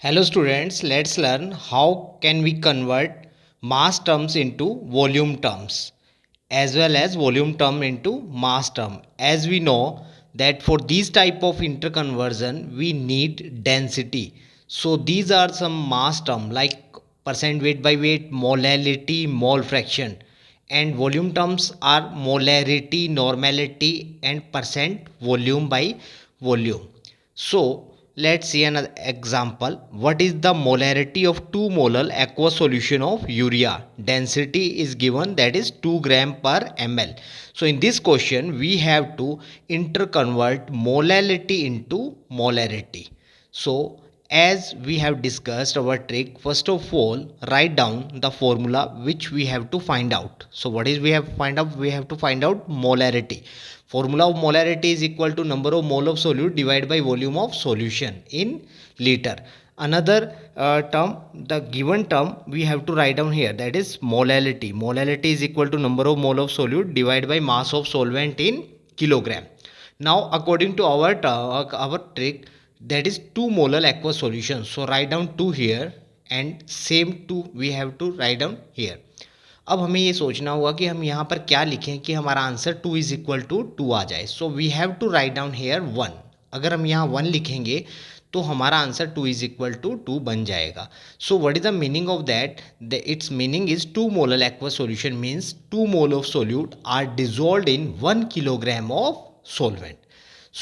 Hello students, let's learn how can we convert mass terms into volume terms as well as volume term into mass term. As we know that for these type of interconversion we need density. So these are some mass term like percent weight by weight, molality, mole fraction, and volume terms are molarity, normality and percent volume by volume. So let's see another example. What is the molarity of 2 molar aqueous solution of urea? Density is given, that is 2 gram per ml. So in this question we have to interconvert molality into molarity. So as we have discussed our trick, first of all write down the formula which we have to find out. So what is we have to find out? We have to find out molarity. Formula of molarity is equal to number of mole of solute divided by volume of solution in liter. Another term, the given term we have to write down here, that is molality. Molality is equal to number of mole of solute divided by mass of solvent in kilogram. Now according to our trick, that is 2 molar aqueous solution. So write down 2 here and same 2 we have to write down here. अब हमें ये सोचना होगा कि हम यहाँ पर क्या लिखें कि हमारा आंसर 2 इज इक्वल टू 2 आ जाए. So we have to write down here 1. अगर हम यहाँ 1 लिखेंगे तो हमारा आंसर 2 इज इक्वल टू 2 बन जाएगा. So what is the meaning of that? It's meaning is 2 molar aqueous solution means 2 mole of solute are dissolve in 1 kilogram of solvent.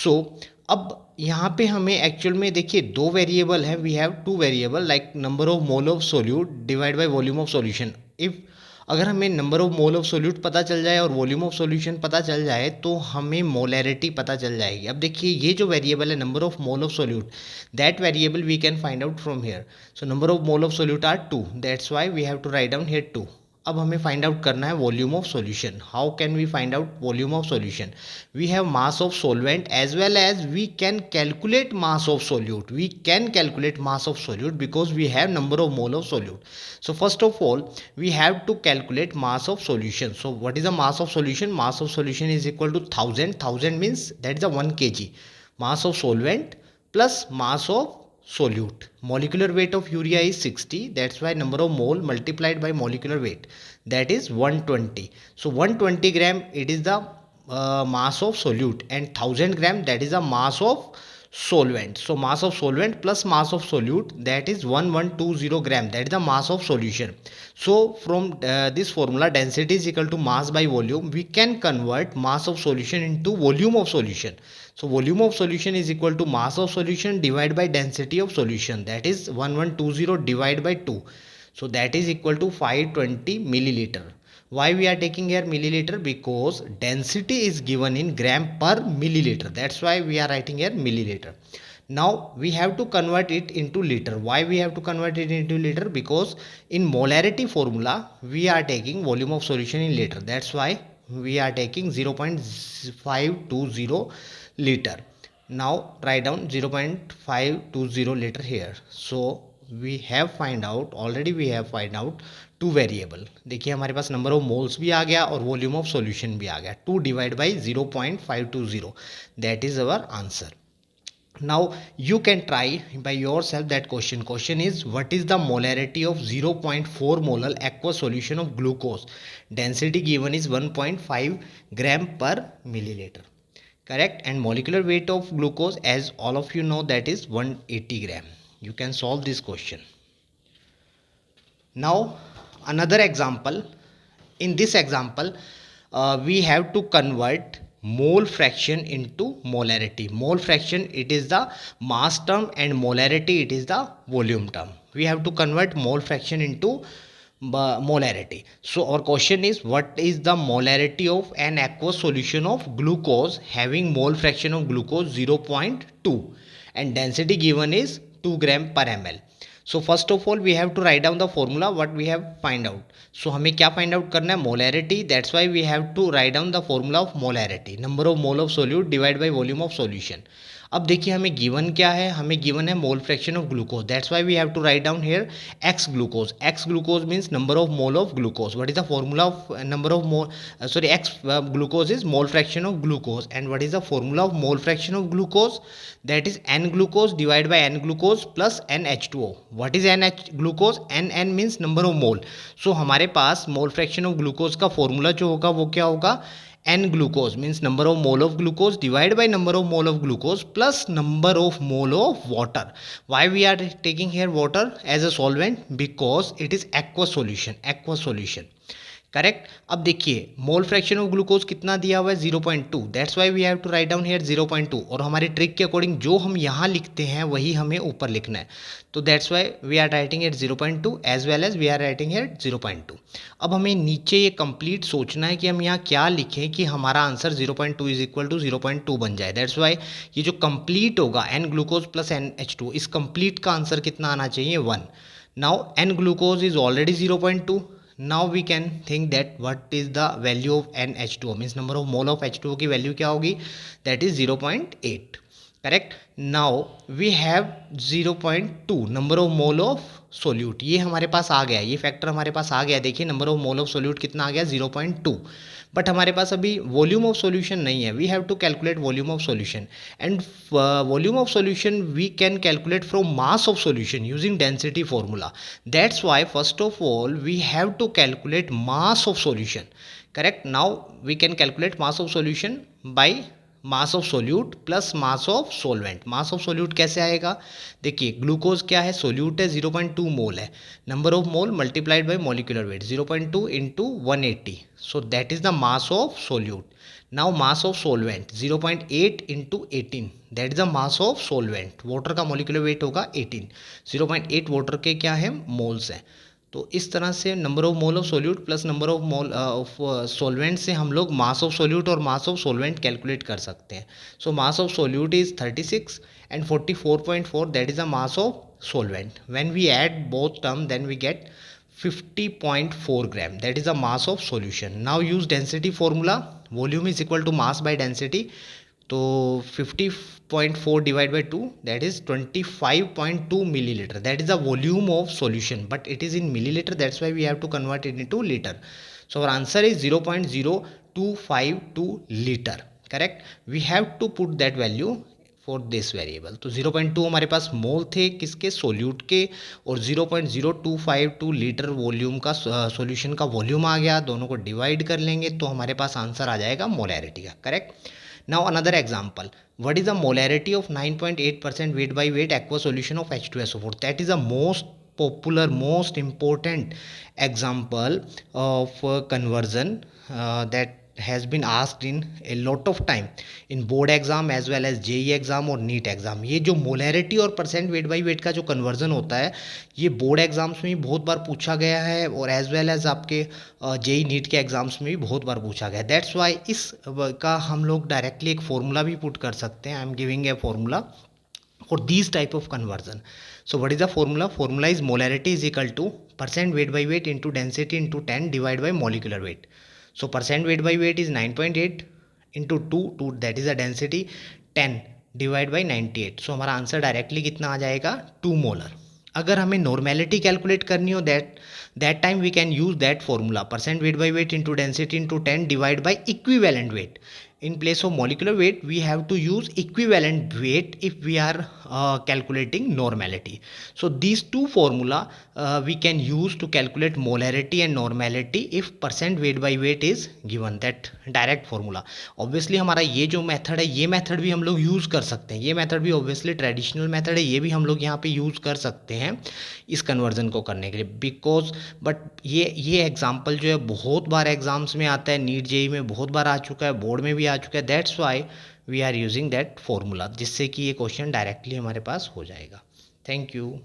So अब यहाँ पे हमें एक्चुअल में देखिए दो वेरिएबल है. We have two variable like number of mole of solute divide by volume of solution. If अगर हमें number of mole of solute पता चल जाए और वॉल्यूम ऑफ सॉल्यूशन पता चल जाए तो हमें मोलैरिटी पता चल जाएगी. अब देखिए ये जो वेरिएबल है number of mole of solute, that variable we can find out from here. So number of mole of solute are 2, that's why we have to write down here 2. अब हमें फाइंड आउट करना है volume of solution. How can we find out volume of solution? We have mass of solvent as well as we can calculate mass of solute. We can calculate mass of solute because we have number of mole of solute. So first of all we have to calculate mass of solution. So what is the mass of solution? Mass of solution is equal to 1000 means that is a 1 kg. Mass of solvent plus mass of solute. Molecular weight of urea is 60, that's why number of mole multiplied by molecular weight, that is 120. So 120 gram it is the mass of solute and 1000 gram that is the mass of solvent. So mass of solvent plus mass of solute, that is 1120 gram, that is the mass of solution. So from this formula density is equal to mass by volume, we can convert mass of solution into volume of solution. So volume of solution is equal to mass of solution divided by density of solution, that is 1120 divided by 2. So that is equal to 520 milliliter. Why we are taking here milliliter? Because density is given in gram per milliliter, that's why we are writing here milliliter. Now we have to convert it into liter. Why we have to convert it into liter? Because in molarity formula we are taking volume of solution in liter, that's why we are taking 0.520 liter. Now write down 0.520 liter here. So we have find out, already we have find out two variable. देखिए हमारे पास number of moles भी आ गया और volume of solution भी आ गया. 2 divide by 0.520, that is our answer. Now you can try by yourself that question. Question is what is the molarity of 0.4 molar aqueous solution of glucose? Density given is 1.5 gram per milliliter. Correct. And molecular weight of glucose, as all of you know, that is 180 gram. You can solve this question. Now another example. In this example we have to convert mole fraction into molarity. Mole fraction it is the mass term and molarity it is the volume term. We have to convert mole fraction into molarity. So our question is what is the molarity of an aqueous solution of glucose having mole fraction of glucose 0.2 and density given is 2 gram per ml. So first of all we have to write down the formula what we have find out. So हमें क्या find out करना है? Molarity. That's why we have to write down the formula of molarity. Number of mole of solute divide by volume of solution. अब देखिए हमें given क्या है, हमें गिवन है mole fraction of glucose, that's why we have to write down here x glucose. X glucose means number of mole of glucose. What is the formula of number of mole, sorry, x glucose is mole fraction of glucose. And what is the formula of mole fraction of glucose? That is n glucose divided by n glucose plus n H2O. What is n glucose? n means number of mole. So हमारे पास mole fraction of glucose का formula जो होगा वो क्या होगा, n glucose means number of mole of glucose divided by number of mole of glucose plus number of mole of water. Why we are taking here water as a solvent? Because it is aqueous solution. Correct. अब देखिए मोल fraction of glucose कितना दिया हुआ है 0.2, that's why we have to write down here 0.2. और हमारी trick के according जो हम यहाँ लिखते हैं वही हमें ऊपर लिखना है, तो that's why we are writing here 0.2 as well as we are writing here 0.2. अब हमें नीचे ये कंप्लीट सोचना है कि हम यहाँ क्या लिखें कि हमारा आंसर 0.2 इज इक्वल टू 0.2 बन जाए. दैट्स वाई ये जो कंप्लीट होगा n glucose plus n H2, इस कंप्लीट का आंसर कितना आना चाहिए 1. Now n glucose is already 0.2. Now we can think that what is the value of NH2O, means number of mole of H2O की value क्या होगी, that is 0.8. Correct. Now we have 0.2 number of mole of solute, ये हमारे पास आ गया, ये factor हमारे पास आ गया. देखिए number of mole of solute कितना आ गया 0.2. बट हमारे पास अभी वॉल्यूम ऑफ सॉल्यूशन नहीं है. We have to calculate volume of solution, and volume of solution we can calculate from mass of solution using density formula. That's why first of all we have to calculate mass of solution. Correct. Now we can calculate mass of solution by mass of solute plus mass of solvent. Mass of solute कैसे आएगा, देखिए glucose क्या है, solute है 0.2 मोल है, number of mole multiplied by molecular weight 0.2 into 180, so that is the mass of solute. Now mass of solvent 0.8 into 18, that is the mass of solvent. Water का molecular weight होगा 18, 0.8 water के क्या है moles हैं. तो इस तरह से number of mole of solute plus number of mole of solvent से हम लोग मास ऑफ सोल्यूट और मास ऑफ सोलवेंट कैलकुलेट कर सकते हैं. So mass of solute is 36 and 44.4, that is the mass of solvent. When we add both term then we get 50.4 gram, that is the mass of solution. Now use density formula, volume is equal to mass by density. तो 50.4 divide by 2, that is 25.2 millilitre, that is the volume of solution, but it is in millilitre, that's why we have to convert it into litre. So our answer is 0.0252 litre. Correct. We have to put that value for this variable. तो 0.2 हमारे पास मोल थे किसके, solute के, और 0.0252 litre volume का solution का volume आ गया. दोनों को डिवाइड कर लेंगे तो हमारे पास आंसर आ जाएगा मोलैरिटी का. Correct. Now another example. What is the molarity of 9.8% weight by weight aqueous solution of H2SO4? That is the most popular, most important example of conversion that has been asked in a lot of time in board exam as well as JEE exam और NEET exam. ये जो molarity और percent weight by wait का जो conversion होता है ये board exams में भी बहुत बार पूछा गया है और एज वेल एज आपके JEE नीट के एग्जाम्स में भी बहुत बार पूछा गया है. दैट्स वाई इस का हम लोग डायरेक्टली एक फॉर्मूला भी पुट कर सकते हैं. I am giving a formula for these type of conversion. So what is the formula? Formula is molarity is equal to percent weight by weight into density into 10 divided by molecular weight. So percent weight by weight is 9.8 into 2, that is the density, 10 divided by 98. So हमारा answer directly कितना आ जाएगा 2 molar. अगर हमें normality calculate करनी हो that time we can use that formula, percent weight by weight into density into 10 divide by equivalent weight. In place of molecular weight we have to use equivalent weight if we are calculating normality. So these two formula we can use to calculate molarity and normality if percent weight by weight is given, that direct formula. Obviously हमारा ये जो method है ये method भी हम लोग use कर सकते हैं. ये मेथड भी ऑब्वियसली ट्रेडिशनल मेथड है, ये भी हम लोग यहाँ पे यूज़ कर सकते हैं इस कन्वर्जन को करने के लिए. बिकॉज बट ये एग्जाम्पल जो है बहुत बार एग्जाम्स में आता है, नीट JEE में बहुत बार आ चुका है, बोर्ड में भी आ चुका है. That's why we are using that formula, जिससे कि ये क्वेश्चन डायरेक्टली हमारे पास हो जाएगा. Thank you.